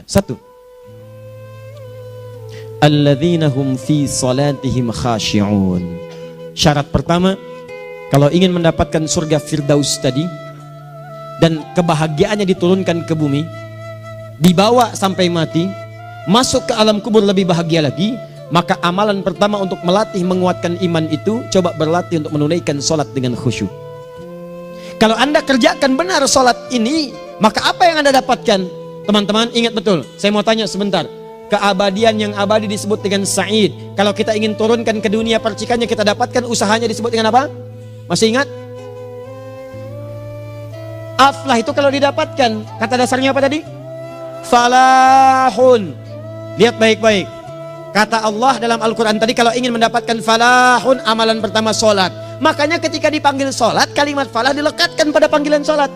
Satu, alladzina hum fi salatihim khashi'un. Syarat pertama, kalau ingin mendapatkan surga Firdaus tadi dan kebahagiaannya diturunkan ke bumi, dibawa sampai mati, masuk ke alam kubur lebih bahagia lagi, maka amalan pertama untuk melatih menguatkan iman itu, coba berlatih untuk menunaikan sholat dengan khusyuk. Kalau Anda kerjakan benar sholat ini, maka apa yang Anda dapatkan? Teman-teman ingat betul, saya mau tanya sebentar. Keabadian yang abadi disebut dengan sa'id. Kalau kita ingin turunkan ke dunia percikannya kita dapatkan, usahanya disebut dengan apa? Masih ingat? Aflah itu kalau didapatkan, kata dasarnya apa tadi? Falahun. Lihat baik-baik. Kata Allah dalam Al-Quran tadi, kalau ingin mendapatkan falahun, amalan pertama sholat. Makanya ketika dipanggil sholat, kalimat falah dilekatkan pada panggilan sholat.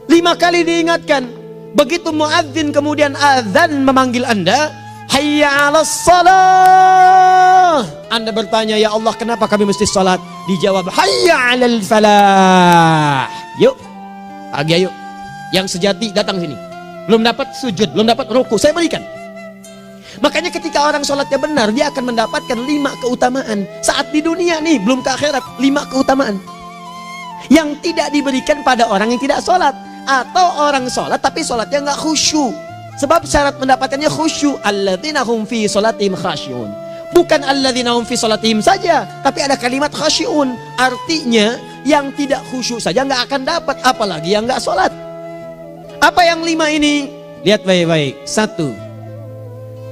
5 kali diingatkan. Begitu muadzin kemudian azan memanggil Anda, hayya 'alas shalah. Anda bertanya, ya Allah kenapa kami mesti sholat? Dijawab, hayya 'alal falah. Yuk, pagi yuk. Yang sejati datang sini. Belum dapat sujud, belum dapat ruku, saya berikan. Makanya ketika orang sholatnya benar, dia akan mendapatkan 5 keutamaan. Saat di dunia nih, belum ke akhirat, 5 keutamaan yang tidak diberikan pada orang yang tidak sholat. Atau orang sholat tapi sholatnya nggak khusyuk. Sebab syarat mendapatkannya khusyuk. Alladzina hum fi sholatihim khasyi'un. Bukan alladzina hum fi sholatihim saja, tapi ada kalimat khasyi'un. Artinya yang tidak khusyuk saja nggak akan dapat, apalagi yang nggak sholat. Apa yang 5 ini? Lihat baik-baik. 1,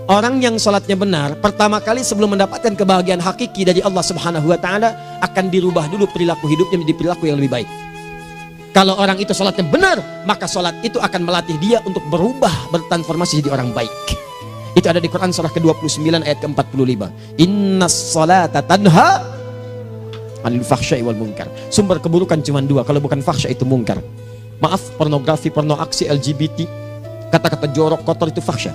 orang yang sholatnya benar, pertama kali sebelum mendapatkan kebahagiaan hakiki dari Allah Subhanahu wa Ta'ala, akan dirubah dulu perilaku hidupnya menjadi perilaku yang lebih baik. Kalau orang itu sholatnya benar, maka sholat itu akan melatih dia untuk berubah, bertransformasi jadi orang baik. Itu ada di Quran surah ke-29 ayat ke-45. Innas sholata tanha anil fahsya'i wal munkar. Sumber keburukan cuma 2, kalau bukan fahsya itu munkar. Maaf, pornografi, porno aksi, LGBT, kata-kata jorok, kotor itu fahsya.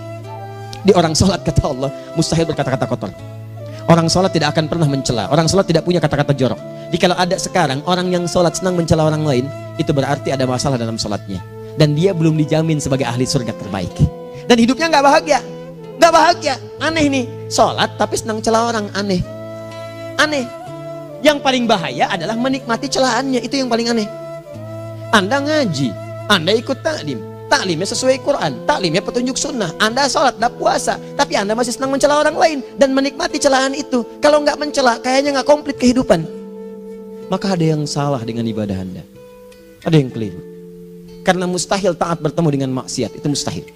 Di orang sholat kata Allah mustahil berkata-kata kotor. Orang sholat tidak akan pernah mencela. Orang sholat tidak punya kata-kata jorok. Jadi kalau ada sekarang orang yang sholat senang mencela orang lain, itu berarti ada masalah dalam sholatnya. Dan dia belum dijamin sebagai ahli surga terbaik. Dan hidupnya nggak bahagia. Nggak bahagia. Aneh nih. Sholat tapi senang celah orang. Aneh. Aneh. Yang paling bahaya adalah menikmati celahannya. Itu yang paling aneh. Anda ngaji. Anda ikut taklim. Taklimnya sesuai Quran, taklimnya petunjuk sunnah. Anda sholat, Anda puasa, tapi Anda masih senang mencela orang lain dan menikmati celahan itu. Kalau nggak mencela, kayaknya nggak komplit kehidupan. Maka ada yang salah dengan ibadah Anda. Ada yang keliru. Karena mustahil taat bertemu dengan maksiat, itu mustahil.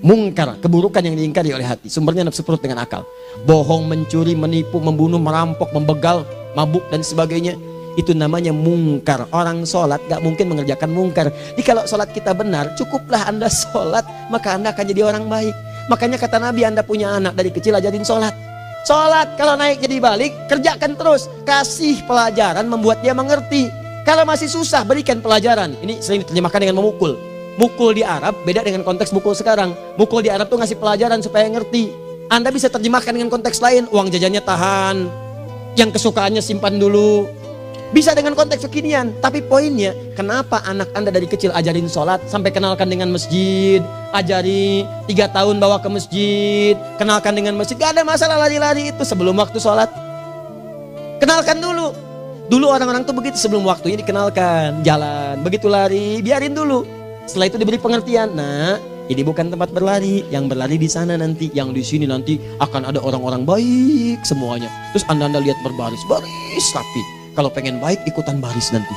Mungkar, keburukan yang diingkari oleh hati, sumbernya nafsu perut dengan akal. Bohong, mencuri, menipu, membunuh, merampok, membegal, mabuk dan sebagainya. Itu namanya mungkar. Orang sholat gak mungkin mengerjakan mungkar. Jadi kalau sholat kita benar, cukuplah Anda sholat, maka Anda akan jadi orang baik. Makanya kata Nabi, Anda punya anak dari kecil ajarin sholat. Sholat, kalau naik jadi balik, kerjakan terus. Kasih pelajaran membuat dia mengerti. Kalau masih susah, berikan pelajaran. Ini sering diterjemahkan dengan memukul. Mukul di Arab beda dengan konteks mukul sekarang. Mukul di Arab tuh ngasih pelajaran supaya ngerti. Anda bisa terjemahkan dengan konteks lain. Uang jajannya tahan, yang kesukaannya simpan dulu. Bisa dengan konteks kekinian, tapi poinnya kenapa anak Anda dari kecil ajarin sholat, sampai kenalkan dengan masjid, ajari 3 tahun bawa ke masjid, kenalkan dengan masjid, gak ada masalah lari-lari itu sebelum waktu sholat. Kenalkan dulu. Dulu orang-orang tuh begitu, sebelum waktunya dikenalkan, jalan, begitu lari, biarin dulu. Setelah itu diberi pengertian, nah ini bukan tempat berlari, yang berlari di sana nanti, yang di sini nanti akan ada orang-orang baik semuanya. Terus Anda lihat berbaris, baris rapi. Kalau pengen baik ikutan baris nanti.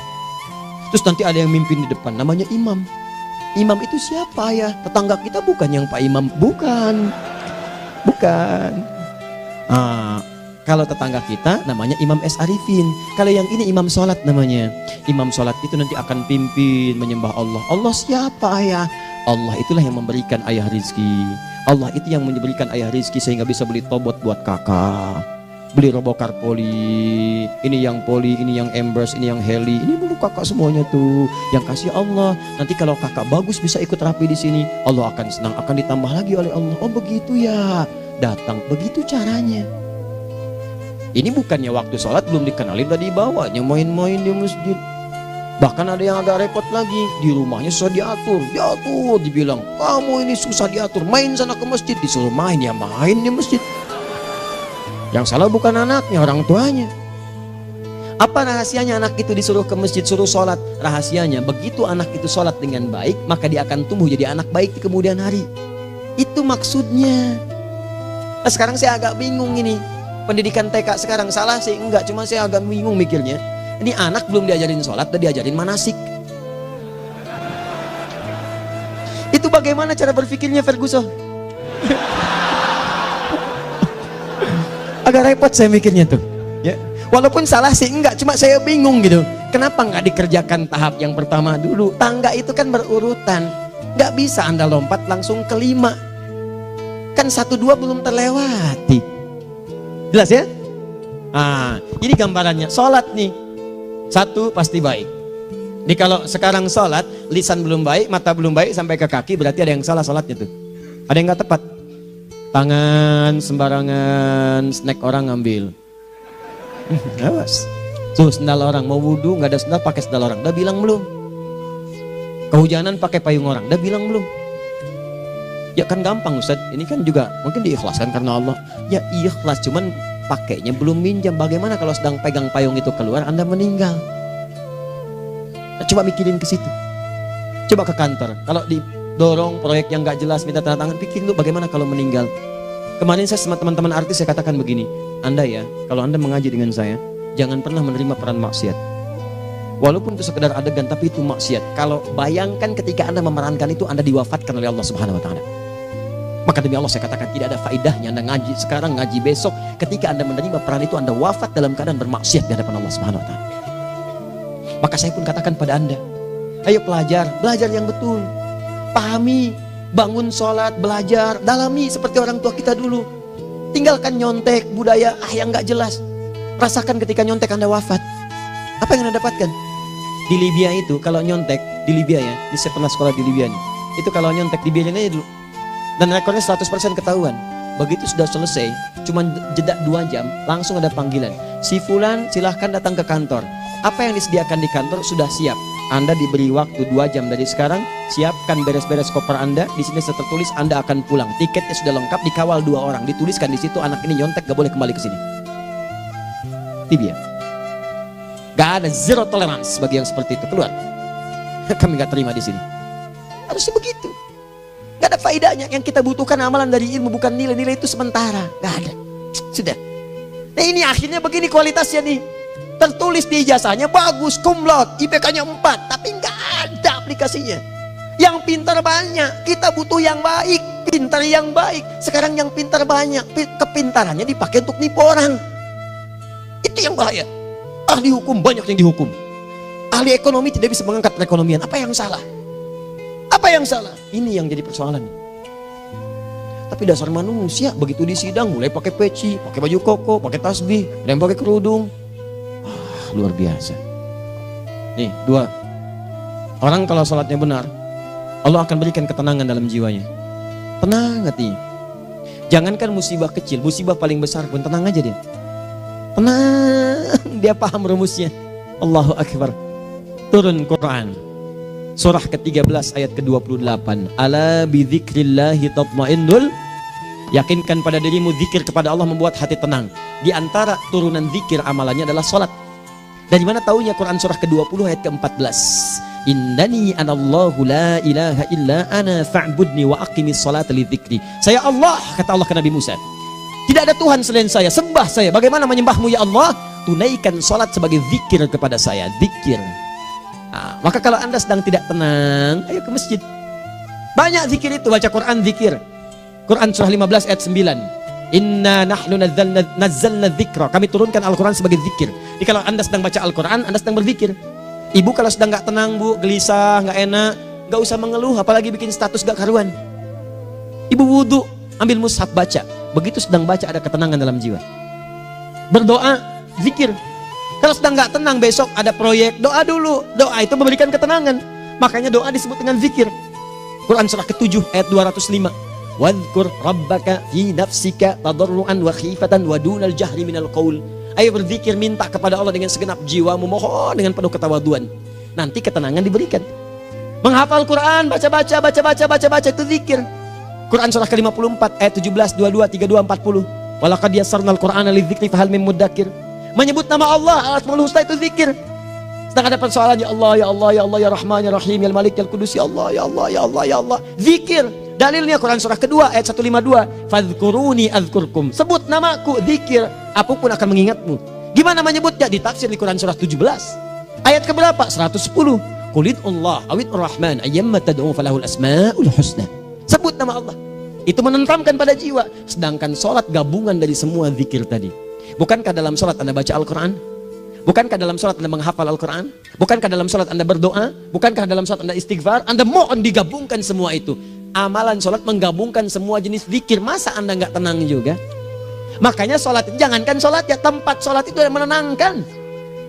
Terus nanti ada yang mimpin di depan, namanya imam. Imam itu siapa ya? Tetangga kita bukan yang Pak Imam, bukan. Bukan. Kalau tetangga kita namanya Imam S. Arifin. Kalau yang ini imam sholat namanya. Imam sholat itu nanti akan pimpin menyembah Allah. Allah siapa ya? Allah itulah yang memberikan ayah rizki. Allah itu yang memberikan ayah rizki sehingga bisa beli tobot buat kakak, beli robokar poli, ini yang poli, ini yang embers, ini yang heli, ini dulu kakak semuanya tuh yang kasih Allah. Nanti kalau kakak bagus bisa ikut rapi di sini, Allah akan senang, akan ditambah lagi oleh Allah. Oh begitu ya, datang begitu caranya. Ini bukannya waktu sholat belum dikenalin tadi bawanya main-main di masjid. Bahkan ada yang agak repot lagi, di rumahnya susah diatur, dibilang, kamu ini susah diatur, main sana ke masjid, disuruh main, ya main di masjid. Yang salah bukan anaknya, orang tuanya. Apa rahasianya anak itu disuruh ke masjid, suruh sholat? Rahasianya, begitu anak itu sholat dengan baik, maka dia akan tumbuh jadi anak baik di kemudian hari. Itu maksudnya. Nah, sekarang saya agak bingung ini, pendidikan TK sekarang salah sih? Enggak, cuma saya agak bingung mikirnya. Ini anak belum diajarin sholat, udah diajarin manasik. Itu bagaimana cara berpikirnya Ferguson? Agak repot saya mikirnya tuh. Ya, walaupun salah sih enggak, cuma saya bingung gitu. Kenapa nggak dikerjakan tahap yang pertama dulu? Tangga itu kan berurutan, nggak bisa Anda lompat langsung ke 5. Kan 1, 2 belum terlewati. Jelas ya? Ah, ini gambarannya. Sholat nih. 1 pasti baik. Jadi kalau sekarang sholat, lisan belum baik, mata belum baik sampai ke kaki, berarti ada yang salah sholatnya tuh. Ada yang nggak tepat. Tangan sembarangan, snack orang ngambil. Awas. Tuh sendal orang, mau wudhu nggak ada sendal, pakai sendal orang. Udah bilang belum? Kehujanan pakai payung orang. Udah bilang belum? Ya kan gampang Ustaz. Ini kan juga mungkin diikhlaskan karena Allah. Ya ikhlas, cuman pakainya belum minjam. Bagaimana kalau sedang pegang payung itu keluar, Anda meninggal? Coba mikirin ke situ. Coba ke kantor. Kalau didorong proyek yang nggak jelas, minta tanda tangan, pikirin dulu bagaimana kalau meninggal. Kemarin saya sama teman-teman artis saya katakan begini, Anda ya, kalau Anda mengaji dengan saya, jangan pernah menerima peran maksiat. Walaupun itu sekedar adegan, tapi itu maksiat. Kalau bayangkan ketika Anda memerankan itu, Anda diwafatkan oleh Allah Subhanahu Wa Taala. Maka demi Allah saya katakan tidak ada faedahnya Anda ngaji sekarang, ngaji besok. Ketika Anda menerima peran itu, Anda wafat dalam keadaan bermaksiat di hadapan Allah Subhanahu Wa Taala. Maka saya pun katakan pada Anda, ayo belajar yang betul. Pahami, bangun sholat, belajar, dalami seperti orang tua kita dulu. Tinggalkan nyontek, budaya yang gak jelas. Rasakan ketika nyontek Anda wafat. Apa yang Anda dapatkan? Di Libya itu, kalau nyontek, di Libya ya, saya pernah sekolah di Libya nih. Itu kalau nyontek, dibiarin aja dulu. Dan rekornya 100% ketahuan. Begitu sudah selesai, cuma jeda 2 jam, langsung ada panggilan. Si Fulan silahkan datang ke kantor. Apa yang disediakan di kantor sudah siap. Anda diberi waktu 2 jam dari sekarang, siapkan beres-beres koper Anda. Di sini tertulis Anda akan pulang. Tiketnya sudah lengkap, dikawal 2 orang. Dituliskan di situ anak ini nyontek gak boleh kembali ke sini. Libya. Gak ada zero tolerance bagi yang seperti itu, keluar. Kami gak terima di sini. Harusnya begitu. Gak ada faedahnya. Yang kita butuhkan amalan dari ilmu, bukan nilai-nilai itu sementara. Gak ada. Sudah. Nah ini akhirnya begini kualitasnya nih. Tertulis di ijazahnya bagus, cum laude, IPK-nya 4, tapi nggak ada aplikasinya. Yang pintar banyak, kita butuh yang baik, pintar yang baik. Sekarang yang pintar banyak, kepintarannya dipakai untuk nipu orang. Itu yang bahaya. Ahli hukum banyak yang dihukum. Ahli ekonomi tidak bisa mengangkat perekonomian. Apa yang salah? Apa yang salah? Ini yang jadi persoalan. Tapi dasar manusia, begitu di sidang mulai pakai peci, pakai baju koko, pakai tasbih, ada yang pakai kerudung. Luar biasa. Nih 2. Orang kalau sholatnya benar, Allah akan berikan ketenangan dalam jiwanya. Tenang hatinya. Jangankan musibah kecil, musibah paling besar pun tenang aja dia. Tenang, dia paham rumusnya. Allahu Akbar. Turun Quran surah ke-13 ayat ke-28. Ala bidzikrillahi tatmainnul. Yakinkan pada dirimu, zikir kepada Allah membuat hati tenang. Di antara turunan zikir amalannya adalah sholat. Dari mana taunya? Quran surah ke-20 ayat ke-14. Innani anallahu la ilaha illa ana fa'budni wa aqimis salata li dzikri. Saya Allah, kata Allah ke Nabi Musa. Tidak ada Tuhan selain saya, sembah saya. Bagaimana menyembahmu ya Allah? Tunaikan salat sebagai zikir kepada saya, zikir. Nah, maka kalau Anda sedang tidak tenang, ayo ke masjid. Banyak zikir itu, baca Quran zikir. Quran surah 15 ayat 9. Inna nahnu nazzalna dzikra. Kami turunkan Al-Quran sebagai zikir. Jadi kalau Anda sedang baca Al-Quran, Anda sedang berzikir. Ibu kalau sedang gak tenang, Bu, gelisah, gak enak, gak usah mengeluh, apalagi bikin status gak karuan. Ibu wudhu, ambil mushaf baca. Begitu sedang baca ada ketenangan dalam jiwa. Berdoa, zikir. Kalau sedang gak tenang, besok ada proyek, doa dulu. Doa itu memberikan ketenangan. Makanya doa disebut dengan zikir. Quran surah ke-7 ayat 205. Wadhkur rabbaka fi nafsika tadarruan wa khifatan wa dunal jahri minal qaul. Ayo berzikir, minta kepada Allah dengan segenap jiwamu, mohon dengan penuh ketawaduan. nanti ketenangan diberikan. Menghafal Quran, baca itu zikir. Quran surah ke-54 ayat 17, 22, 32, 40. Walaqad yassarnal Qur'ana lidzikri fahal min muddakir. Menyebut nama Allah, Al-Asmaul Husna itu zikir. Sedang ada persoalan, ya Allah, ya Allah, ya Allah, ya Rahman, ya Rahim, ya Malik, ya Qudus, ya Allah, ya Allah, ya Allah, ya Allah. Zikir. Dalilnya Quran surah kedua ayat 152. Fadhkuruni azkurkum. Sebut namaku, zikir. Apapun akan mengingatmu. Gimana menyebutnya? Ditafsir di Quran surah 17. Ayat keberapa? 110. Qulidullah awid rahman ayyamma tad'u falahul asmaul husna. Sebut nama Allah. Itu menenteramkan pada jiwa. Sedangkan sholat gabungan dari semua zikir tadi. Bukankah dalam sholat Anda baca Al-Quran? Bukankah dalam sholat Anda menghafal Al-Quran? Bukankah dalam sholat Anda berdoa? Bukankah dalam sholat Anda istighfar? Anda mohon digabungkan semua itu. Amalan sholat menggabungkan semua jenis zikir. Masa Anda nggak tenang juga? Makanya sholat, jangankan sholat ya, tempat sholat itu yang menenangkan.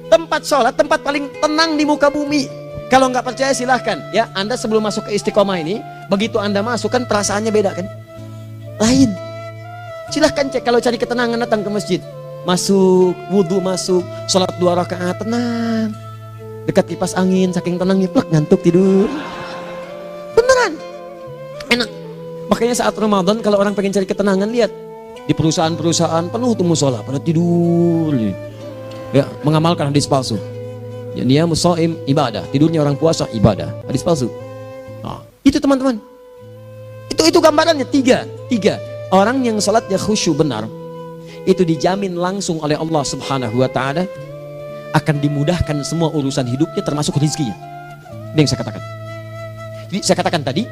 Tempat sholat, tempat paling tenang di muka bumi. Kalau nggak percaya silahkan ya, Anda sebelum masuk ke Istiqomah ini, begitu Anda masuk kan perasaannya beda kan? Lain. Silahkan cek, kalau cari ketenangan datang ke masjid. Masuk, wudhu masuk, sholat 2 rakaat, tenang. Dekat kipas angin, saking tenangnya, plak, ngantuk tidur. Beneran. Enak. Makanya saat Ramadan kalau orang pengen cari ketenangan, lihat. Di perusahaan-perusahaan penuh tuh musola, pada tidur. Ya, mengamalkan hadis palsu. Ya, dia musoim ibadah, tidurnya orang puasa ibadah, hadis palsu. Nah, itu teman-teman. Itu gambarannya tiga. Orang yang salatnya khusyuk benar, itu dijamin langsung oleh Allah Subhanahu wa taala akan dimudahkan semua urusan hidupnya termasuk rezekinya. Ini yang saya katakan. Jadi saya katakan tadi,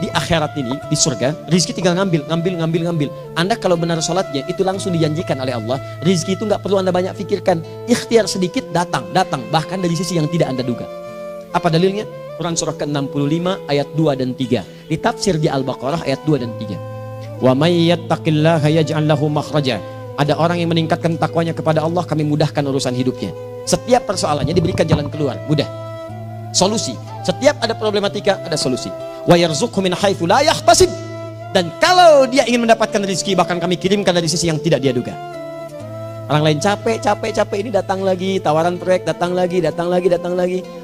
di akhirat ini, di surga, rezeki tinggal ngambil. Anda kalau benar sholatnya, itu langsung dijanjikan oleh Allah. Rezeki itu nggak perlu Anda banyak pikirkan. Ikhtiar sedikit, datang. Bahkan dari sisi yang tidak Anda duga. Apa dalilnya? Quran surah ke-65 ayat 2 dan 3. Ditafsir di Al-Baqarah ayat 2 dan 3. Wa may yattaqillaha yaj'al lahu makhraja. Ada orang yang meningkatkan takwanya kepada Allah, kami mudahkan urusan hidupnya. Setiap persoalannya diberikan jalan keluar, mudah. Solusi. Setiap ada problematika, ada solusi. Wa yarzuqhu min haitsu la yahtasib. Dan kalau dia ingin mendapatkan rezeki, bahkan kami kirimkan dari sisi yang tidak dia duga. Orang lain capek ini datang lagi, tawaran proyek datang lagi.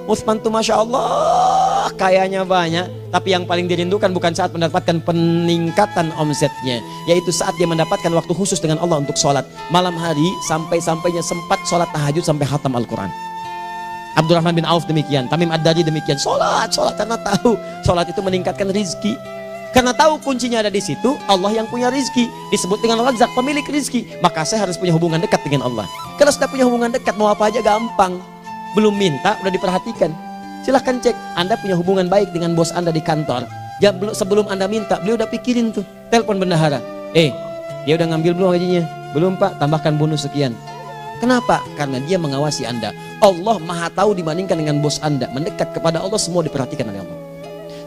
Utsman tuh Masya Allah kayanya banyak, tapi yang paling dirindukan bukan saat mendapatkan peningkatan omsetnya, yaitu saat dia mendapatkan waktu khusus dengan Allah untuk sholat malam hari, sampai-sampainya sempat sholat tahajud sampai khatam Al-Quran. Abdurrahman bin Auf demikian, Tamim Ad-Dari demikian, sholat karena tahu sholat itu meningkatkan rizki. Karena tahu kuncinya ada di situ, Allah yang punya rizki, disebut dengan Razak, pemilik rizki. Maka saya harus punya hubungan dekat dengan Allah. Kalau sudah punya hubungan dekat, mau apa aja gampang. Belum minta, udah diperhatikan. Silahkan cek, Anda punya hubungan baik dengan bos Anda di kantor. Ya, sebelum Anda minta, beliau udah pikirin tuh. Telepon bendahara, dia udah ngambil belum gajinya? Belum Pak, tambahkan bonus sekian. Kenapa? Karena dia mengawasi Anda. Allah maha tahu dibandingkan dengan bos Anda. Mendekat kepada Allah, semua diperhatikan oleh Allah.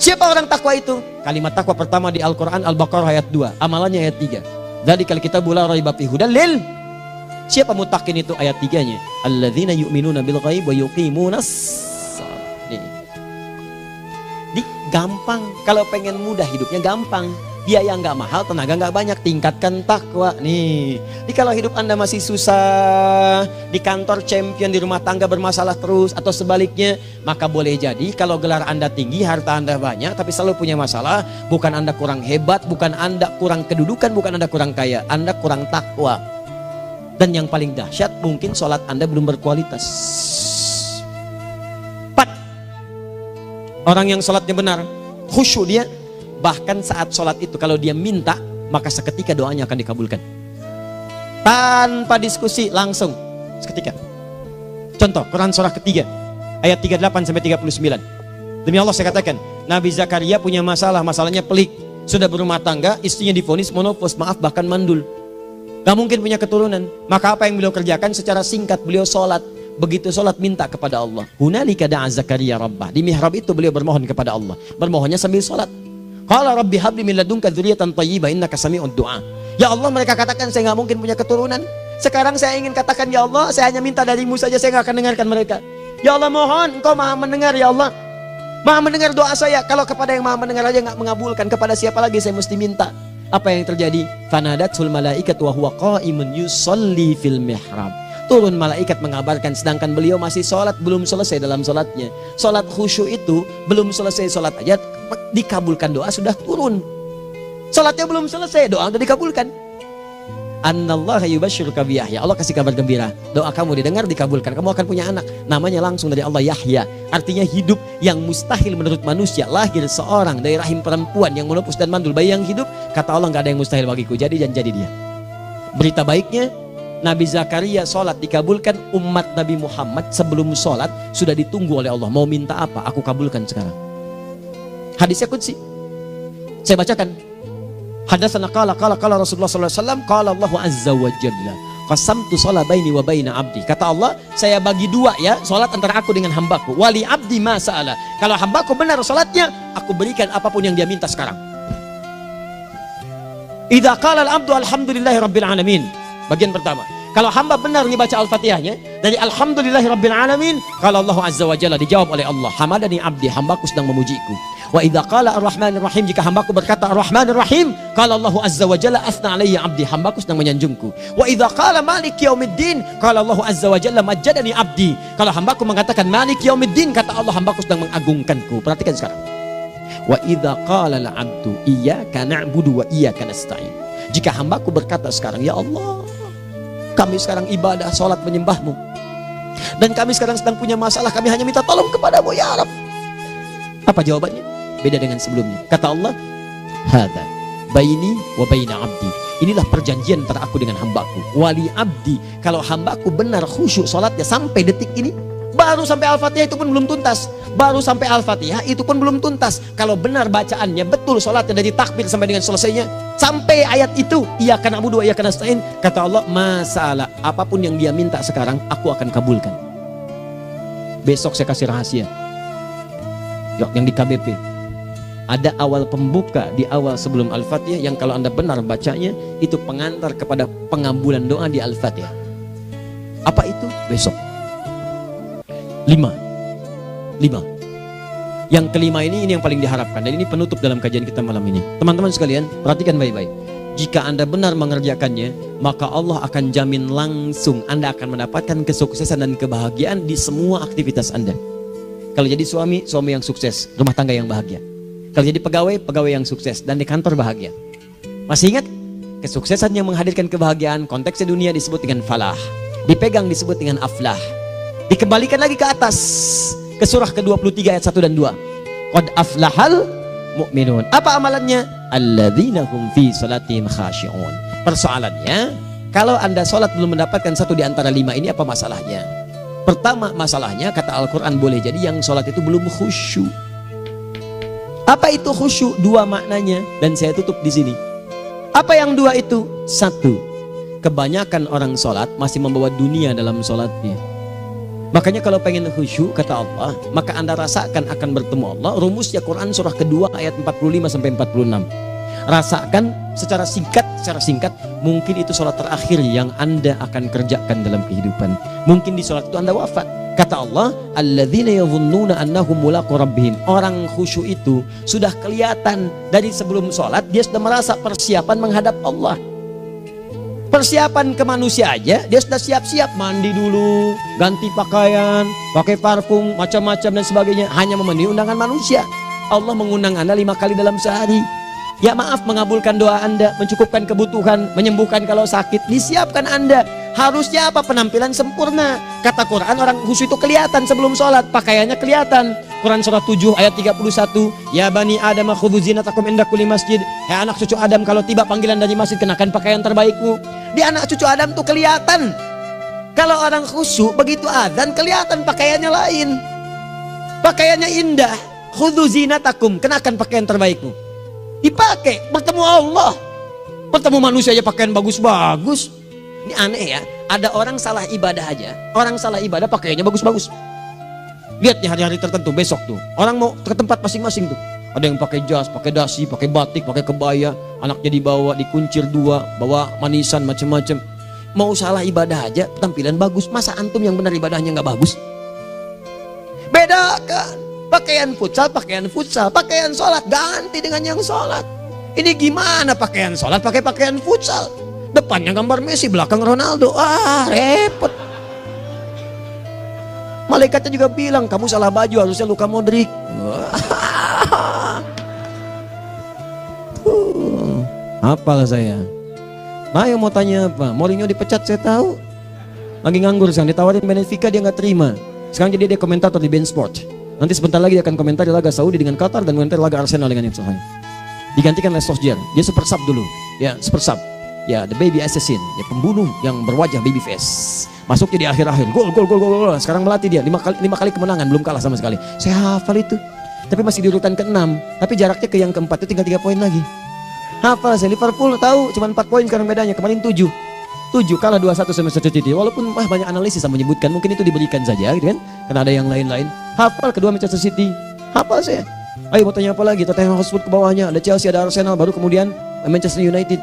Siapa orang takwa itu? Kalimat takwa pertama di Al-Quran Al-Baqarah ayat 2, amalannya ayat 3. Dzalikal kitabu la raiba fihi hudal lil. Siapa mutakin itu? Ayat 3-nya. Alladzina yu'minuna bil ghaib wa yuqimunas shalah. Nih, gampang. Kalau pengen mudah hidupnya gampang. Biaya nggak mahal, tenaga nggak banyak, tingkatkan takwa nih. Jadi kalau hidup Anda masih susah, di kantor champion, di rumah tangga bermasalah terus, atau sebaliknya, maka boleh jadi kalau gelar Anda tinggi, harta Anda banyak, tapi selalu punya masalah. Bukan Anda kurang hebat, bukan Anda kurang kedudukan, bukan Anda kurang kaya, Anda kurang takwa. Dan yang paling dahsyat, mungkin sholat Anda belum berkualitas. 4. Orang yang sholatnya benar, khusyuk dia. Bahkan saat sholat itu kalau dia minta, maka seketika doanya akan dikabulkan. Tanpa diskusi, langsung seketika. Contoh, Quran surah ketiga ayat 38 sampai 39. Demi Allah saya katakan, Nabi Zakaria punya masalah, masalahnya pelik. Sudah berumah tangga, istrinya divonis monopos, maaf bahkan mandul. Gak mungkin punya keturunan. Maka apa yang beliau kerjakan? Secara singkat beliau sholat. Begitu sholat minta kepada Allah. Hunalika da'a Zakaria rabbah. Di mihrab itu beliau bermohon kepada Allah. Bermohonnya sambil sholat. Qala rabbi habli min ladunka dzurriyyatan thayyibah innaka sami'ud du'a. Ya Allah, mereka katakan saya nggak mungkin punya keturunan. Sekarang saya ingin katakan, ya Allah, saya hanya minta darimu saja, saya nggak akan dengarkan mereka. Ya Allah, mohon Engkau maha mendengar, ya Allah. Maha mendengar doa saya. Kalau kepada yang maha mendengar aja nggak mengabulkan, kepada siapa lagi saya mesti minta? Apa yang terjadi? Fanadatul malaikat wa huwa qa'imun yusolli fil mihrab. turun malaikat mengabarkan, sedangkan beliau masih sholat, belum selesai dalam sholatnya. Sholat khusyuk itu belum selesai sholat aja dikabulkan, doa sudah turun. Sholatnya belum selesai, doa sudah dikabulkan. Annallaha yubashshiruka bi Yahya. Allah kasih kabar gembira, doa kamu didengar, dikabulkan, kamu akan punya anak, namanya langsung dari Allah Yahya, artinya hidup yang mustahil menurut manusia. Lahir seorang dari rahim perempuan yang menepus dan mandul, bayi yang hidup, kata Allah nggak ada yang mustahil bagiku, jadi dan jadi dia. Berita baiknya, Nabi Zakaria sholat dikabulkan. Umat Nabi Muhammad sebelum sholat sudah ditunggu oleh Allah, mau minta apa aku kabulkan sekarang. Hadisnya qudsi, saya bacakan. Hadatsana qala Rasulullah sallallahu alaihi wasallam, qala Allahu azza wa jalla, qasamtu shalah baini wa baina abdi. Kata Allah, saya bagi dua ya salat antara aku dengan hambaku. Wali abdi ma sa'ala. Kalau hambaku benar salatnya, aku berikan apapun yang dia minta sekarang. Idza qala al-abdu alhamdulillahi rabbil alamin. Bagian pertama, kalau hamba benar dibaca Al-Fatihahnya dari alhamdulillahi rabbil alamin, kalau Allah azza wa jalla dijawab oleh Allah, hamadani abdi, hambaku sedang memujiku. Wa idza qala ar-rahmanir rahim, jika hambaku berkata ar-rahmanir rahim, qala Allah azza wa jalla asna alayya abdi, hambaku sedang menyanjungku. Wa idza qala maliki yaumiddin, qala Allah azza wa jalla majjadani abdi, kalau hambaku mengatakan maliki yaumiddin, kata Allah hambaku sedang mengagungkanku. Perhatikan sekarang. Wa idza qala al-abdu iyyaka na'budu wa iyyaka nasta'in, jika hambaku berkata sekarang, ya Allah, kami sekarang ibadah, sholat menyembahmu, dan kami sekarang sedang punya masalah, kami hanya minta tolong kepadamu ya Rabb. Apa jawabannya? Beda dengan sebelumnya. Kata Allah, hadza baini wa baina abdi, inilah perjanjian antara aku dengan hambaku. Wali abdi, kalau hambaku benar khusyuk sholatnya sampai detik ini, baru sampai Al-Fatihah itu pun belum tuntas, baru sampai Al-Fatihah itu pun belum tuntas. Kalau benar bacaannya betul, sholatnya dari takbir sampai dengan selesainya, sampai ayat itu, iyyaka na'budu wa iyyaka nasta'in, kata Allah, masalah apapun yang dia minta sekarang aku akan kabulkan. Besok saya kasih rahasia yang di KBP, ada awal pembuka di awal sebelum Al-Fatihah yang kalau anda benar bacanya itu pengantar kepada pengabulan doa di Al-Fatihah. Apa itu? Besok. 5. Yang kelima ini yang paling diharapkan, dan ini penutup dalam kajian kita malam ini. Teman-teman sekalian, perhatikan baik-baik. Jika anda benar mengerjakannya, maka Allah akan jamin langsung anda akan mendapatkan kesuksesan dan kebahagiaan di semua aktivitas anda. Kalau jadi suami, suami yang sukses, rumah tangga yang bahagia. Kalau jadi pegawai, pegawai yang sukses, dan di kantor bahagia. Masih ingat? Kesuksesan yang menghadirkan kebahagiaan, konteksnya dunia disebut dengan falah, dipegang disebut dengan aflah. Dikembalikan lagi ke atas, ke surah ke-23 ayat 1 dan 2. Qad aflahal mu'minun. Apa amalannya? Alladzina hum fi salatihim khashi'un. Persoalannya, kalau anda sholat belum mendapatkan satu di antara 5 ini, apa masalahnya? Pertama masalahnya, kata Al-Quran, boleh jadi yang sholat itu belum khusyuk. Apa itu khusyuk? 2 maknanya, dan saya tutup di sini. Apa yang 2 itu? 1, kebanyakan orang sholat masih membawa dunia dalam sholatnya. Makanya kalau pengen khusyuk, kata Allah, maka anda rasakan akan bertemu Allah. Rumusnya Quran surah kedua ayat 45 sampai 46. Rasakan secara singkat, mungkin itu sholat terakhir yang anda akan kerjakan dalam kehidupan. Mungkin di sholat itu anda wafat. Kata Allah, alladzina yadhunnuna annahum mulaqu rabbihim. Orang khusyuk itu sudah kelihatan dari sebelum sholat, dia sudah merasa persiapan menghadap Allah. Persiapan ke manusia aja, dia sudah siap-siap, mandi dulu, ganti pakaian, pakai parfum, macam-macam dan sebagainya, hanya memenuhi undangan manusia. Allah mengundang anda 5 kali dalam sehari. Ya maaf, mengabulkan doa anda, mencukupkan kebutuhan, menyembuhkan kalau sakit, disiapkan anda. Harusnya apa? Penampilan sempurna. Kata Quran, orang khusyuk itu kelihatan sebelum sholat, pakaiannya kelihatan. Quran surah 7 ayat 31, ya bani Adam khudhu zinatakum inda kulli masjid. Hai anak cucu Adam, kalau tiba panggilan dari masjid, kenakan pakaian terbaikmu. Di anak cucu Adam tuh kelihatan. Kalau orang khusyuk, begitu adzan kelihatan pakaiannya lain. Pakaiannya indah. Khudhu zinatakum, kenakan pakaian terbaikmu. Dipakai, bertemu Allah. Bertemu manusia aja pakaian bagus-bagus. Ini aneh ya, ada orang salah ibadah aja. Orang salah ibadah pakaiannya bagus-bagus. Lihat nih hari-hari tertentu, besok tuh orang mau ke tempat masing-masing tuh. Ada yang pakai jas, pakai dasi, pakai batik, pakai kebaya. Anaknya dibawa, dikuncir 2, bawa manisan macam-macam. Mau salah ibadah aja, tampilan bagus. Masa antum yang benar ibadahnya nggak bagus? Bedakan. Pakaian futsal, pakaian sholat ganti dengan yang sholat. Ini gimana pakaian sholat pakai pakaian futsal? Depannya gambar Messi, belakang Ronaldo. Ah, repot. Malaikatnya juga bilang, kamu salah baju, harusnya Luka Modric. Hafal saya. Nah, yang mau tanya apa? Mourinho dipecat saya tahu. Lagi nganggur sekarang, ditawarin Benfica dia nggak terima. Sekarang jadi dia komentator di BeIN Sport. Nanti sebentar lagi dia akan komentar di laga Saudi dengan Qatar dan komentar laga Arsenal dengan Ipswich. Digantikan oleh Solskjaer. Dia super sub dulu. Ya, super sub. Ya, the baby assassin, ya pembunuh yang berwajah baby face. Masuknya di akhir-akhir, gol. Sekarang melatih dia 5 kali kemenangan, belum kalah sama sekali. Saya hafal itu. Tapi masih di urutan ke-6, tapi jaraknya ke yang keempat itu tinggal 3 poin lagi. Hafal saya. Liverpool tahu cuma 4 poin sekarang bedanya, kemarin 7 kalah 2-1 sama Manchester City. Walaupun banyak analisis yang menyebutkan mungkin itu diberikan saja gitu kan, karena ada yang lain-lain. Hafal kedua Manchester City. Hafal saya. Ayo mau tanya apa lagi? Tottenham Hotspur ke bawahnya, ada Chelsea, ada Arsenal, baru kemudian Manchester United.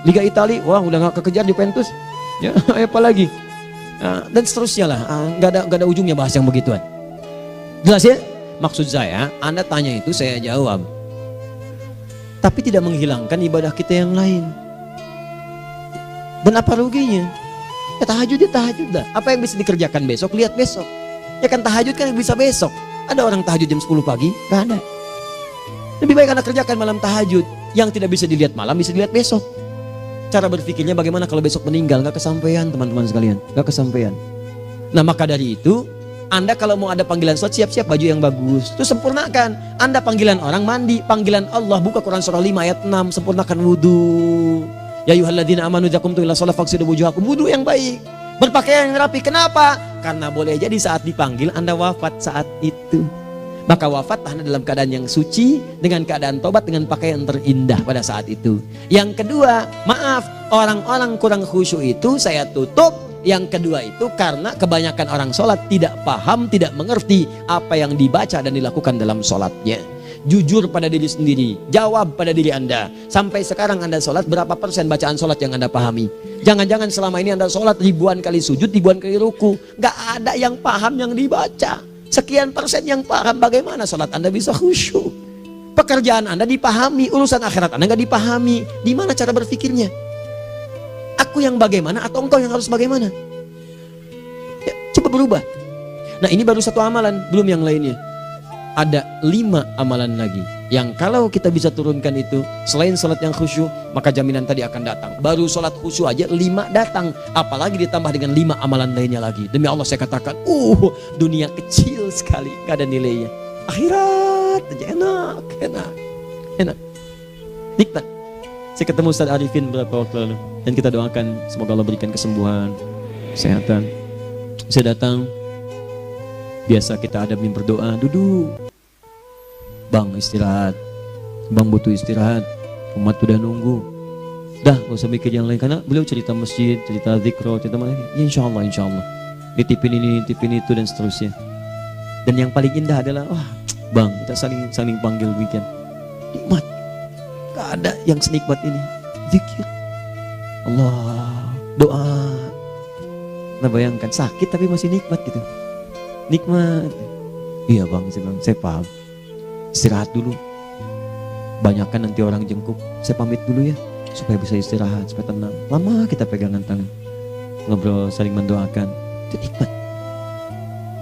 Liga Italia, wah udah gak kekejar Juventus. Ya, apa lagi? Dan seterusnya lah. Gak ada ujungnya bahas yang begituan. Jelas ya? Maksud saya, Anda tanya itu saya jawab. Tapi tidak menghilangkan ibadah kita yang lain. Dan apa ruginya? Ya tahajud dah. Apa yang bisa dikerjakan besok, lihat besok. Ya kan tahajud kan bisa besok. Ada orang tahajud jam 10 pagi? Gak ada. Lebih baik Anda kerjakan malam tahajud. Yang tidak bisa dilihat malam bisa dilihat besok. Cara berpikirnya bagaimana kalau besok meninggal? Gak kesampaian teman-teman sekalian. Gak kesampaian. Nah maka dari itu, Anda kalau mau ada panggilan sholat, siap-siap baju yang bagus. Itu sempurnakan. Anda panggilan orang mandi, panggilan Allah, buka Quran surah 5 ayat 6, sempurnakan wudu. Ya ayyuhalladzina amanu idza qumtum ila shalah faghsilu wujuhakum, wudu yang baik. Berpakaian yang rapi. Kenapa? Karena boleh jadi saat dipanggil Anda wafat saat itu. Maka wafat Anda dalam keadaan yang suci, dengan keadaan tobat, dengan pakaian terindah pada saat itu. Yang kedua, maaf, orang-orang kurang khusyuk itu saya tutup. Yang kedua itu karena kebanyakan orang sholat tidak paham, tidak mengerti apa yang dibaca dan dilakukan dalam sholatnya. Jujur pada diri sendiri, jawab pada diri Anda. Sampai sekarang Anda sholat, berapa persen bacaan sholat yang Anda pahami? Jangan-jangan selama ini Anda sholat ribuan kali sujud, ribuan kali ruku, gak ada yang paham yang dibaca. Sekian persen yang paham, bagaimana sholat Anda bisa khusyuk? Pekerjaan Anda dipahami, urusan akhirat Anda gak dipahami. Di mana cara berpikirnya? Aku yang bagaimana atau engkau yang harus bagaimana? Ya, coba berubah. Nah ini baru satu amalan, belum yang lainnya. Ada 5 amalan lagi yang kalau kita bisa turunkan itu, selain sholat yang khusyuk, maka jaminan tadi akan datang. Baru sholat khusyuk aja 5 datang, apalagi ditambah dengan 5 amalan lainnya lagi. Demi Allah saya katakan, dunia kecil sekali, gak ada nilainya. Akhirat aja enak, nikmat. Saya ketemu Ustaz Arifin beberapa waktu lalu, dan kita doakan semoga Allah berikan kesembuhan, kesehatan. Saya datang, biasa kita ada berdoa, duduk. Bang istirahat, bang butuh istirahat, umat udah nunggu. Dah gak usah mikir yang lain, karena beliau cerita masjid, cerita zikro, cerita mana. Ya insya Allah. Nitipin ini, nitipin itu dan seterusnya. Dan yang paling indah adalah, bang kita saling panggil weekend. Nikmat, gak ada yang senikmat ini. Zikir, Allah, doa. Nah bayangkan sakit tapi masih nikmat gitu. Nikmat. Iya bang, saya paham. Istirahat dulu. Banyakkan nanti orang jengkuk. Saya pamit dulu ya, supaya bisa istirahat, supaya tenang. Lama kita pegangan tangan, ngobrol, saling mendoakan. Itu nikmat.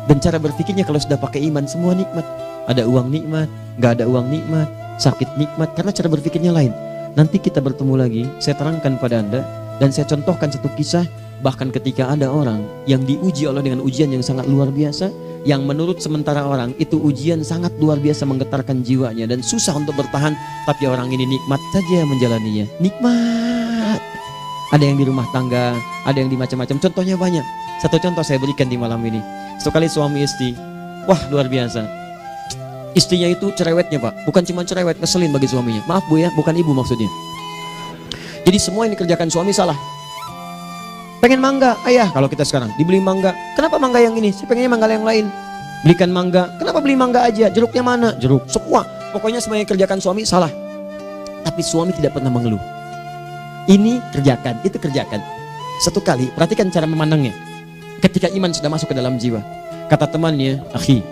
Dan cara berpikirnya kalau sudah pakai iman, semua nikmat. Ada uang nikmat, gak ada uang nikmat, sakit nikmat. Karena cara berpikirnya lain. Nanti kita bertemu lagi, saya terangkan pada Anda. Dan saya contohkan satu kisah. Bahkan ketika ada orang yang diuji Allah dengan ujian yang sangat luar biasa, yang menurut sementara orang itu ujian sangat luar biasa menggetarkan jiwanya dan susah untuk bertahan, tapi orang ini nikmat saja menjalaninya. Nikmat. Ada yang di rumah tangga, ada yang di macam-macam. Contohnya banyak. Satu contoh saya berikan di malam ini. Sekali suami istri, wah luar biasa. Istrinya itu cerewetnya Pak, bukan cuma cerewet, ngeselin bagi suaminya. Maaf Bu ya, bukan ibu maksudnya. Jadi semua yang dikerjakan suami salah. Pengen mangga, ayah kalau kita sekarang dibeli mangga. Kenapa mangga yang ini? Saya pengennya mangga yang lain. Belikan mangga. Kenapa beli mangga aja? Jeruknya mana? Jeruk. Semua. Pokoknya semua yang kerjakan suami salah. Tapi suami tidak pernah mengeluh. Ini kerjakan, itu kerjakan. Satu kali, perhatikan cara memandangnya. Ketika iman sudah masuk ke dalam jiwa. Kata temannya, akhi,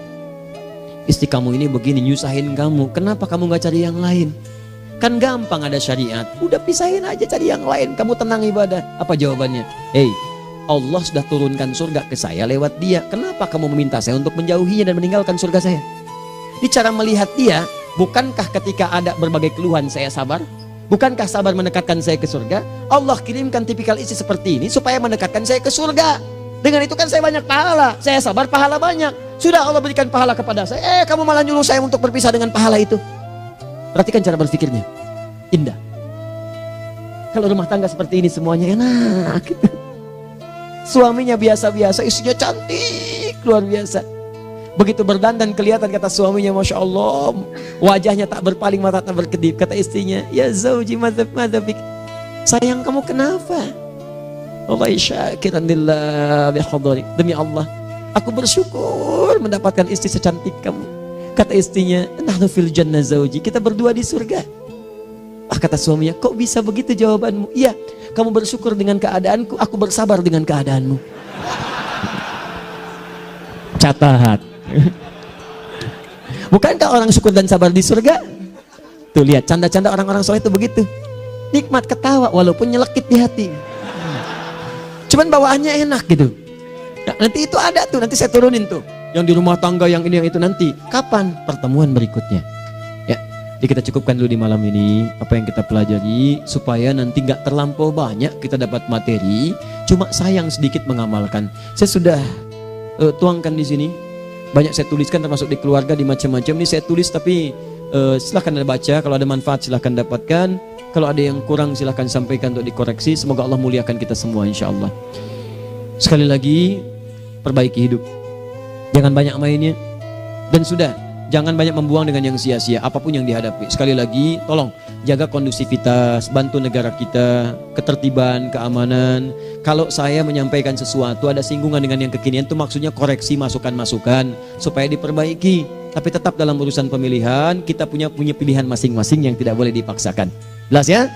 istri kamu ini begini, nyusahin kamu. Kenapa kamu gak cari yang lain? Kan gampang ada syariat. Udah pisahin aja, cari yang lain. Kamu tenang ibadah. Apa jawabannya? Hey, Allah sudah turunkan surga ke saya lewat dia. Kenapa kamu meminta saya untuk menjauhinya dan meninggalkan surga saya? Di cara melihat dia, bukankah ketika ada berbagai keluhan saya sabar? Bukankah sabar mendekatkan saya ke surga? Allah kirimkan tipikal istri seperti ini supaya mendekatkan saya ke surga. Dengan itu kan saya banyak pahala. Saya sabar, pahala banyak. Sudah Allah berikan pahala kepada saya. Kamu malah nyuruh saya untuk berpisah dengan pahala itu. Perhatikan cara berpikirnya. Indah. Kalau rumah tangga seperti ini semuanya enak gitu. Suaminya biasa-biasa, istrinya cantik, luar biasa. Begitu berdandan kelihatan, kata suaminya, Masya Allah, wajahnya tak berpaling, mata tak berkedip. Kata istrinya, ya zauji madzabik, sayang kamu kenapa? Allah syakiran lillah bihadari. Demi Allah, aku bersyukur mendapatkan istri secantik kamu. Kata istrinya, nahnu fil jannah zauji, kita berdua di surga. Kata suaminya, kok bisa begitu jawabanmu? Iya, kamu bersyukur dengan keadaanku, aku bersabar dengan keadaanmu. Catat. Bukankah orang syukur dan sabar di surga? Tuh lihat, canda-canda orang-orang soleh itu begitu. Nikmat ketawa walaupun nyelekit di hati. Cuman bawaannya enak gitu. Nah, nanti itu ada tuh, nanti saya turunin tuh. Yang di rumah tangga, yang ini, yang itu nanti. Kapan? Pertemuan berikutnya. Ya, jadi kita cukupkan dulu di malam ini apa yang kita pelajari supaya nanti nggak terlampau banyak kita dapat materi. Cuma sayang sedikit mengamalkan. Saya sudah tuangkan di sini. Banyak saya tuliskan termasuk di keluarga, di macam-macam. Ini saya tulis tapi silahkan Anda baca. Kalau ada manfaat silahkan dapatkan. Kalau ada yang kurang silahkan sampaikan untuk dikoreksi. Semoga Allah muliakan kita semua insya Allah. Sekali lagi, perbaiki hidup. Jangan banyak mainnya. Dan sudah, jangan banyak membuang dengan yang sia-sia apapun yang dihadapi. Sekali lagi, tolong jaga kondusivitas, bantu negara kita, ketertiban, keamanan. Kalau saya menyampaikan sesuatu ada singgungan dengan yang kekinian, itu maksudnya koreksi masukan-masukan supaya diperbaiki. Tapi tetap dalam urusan pemilihan kita punya pilihan masing-masing yang tidak boleh dipaksakan. Jelas ya?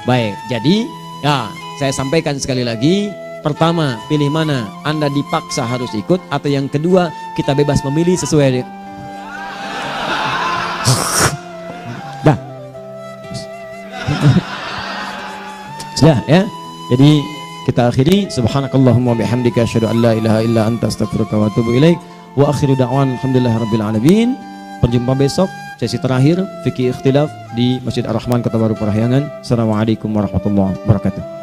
Baik, jadi ya saya sampaikan sekali lagi. Pertama, pilih mana? Anda dipaksa harus ikut, atau yang kedua, kita bebas memilih sesuai. Dah. Sudah ya. Jadi kita akhiri. Subhanakallahumma bihamdika asyhadu an la ilaha illa anta astaghfiruka wa atubu ilaik. Wa akhiru da'wan alhamdulillahirabbil alamin. Berjumpa besok sesi terakhir fikih ikhtilaf di Masjid Ar-Rahman Kota Baru Parahyangan. Assalamualaikum warahmatullahi wabarakatuh.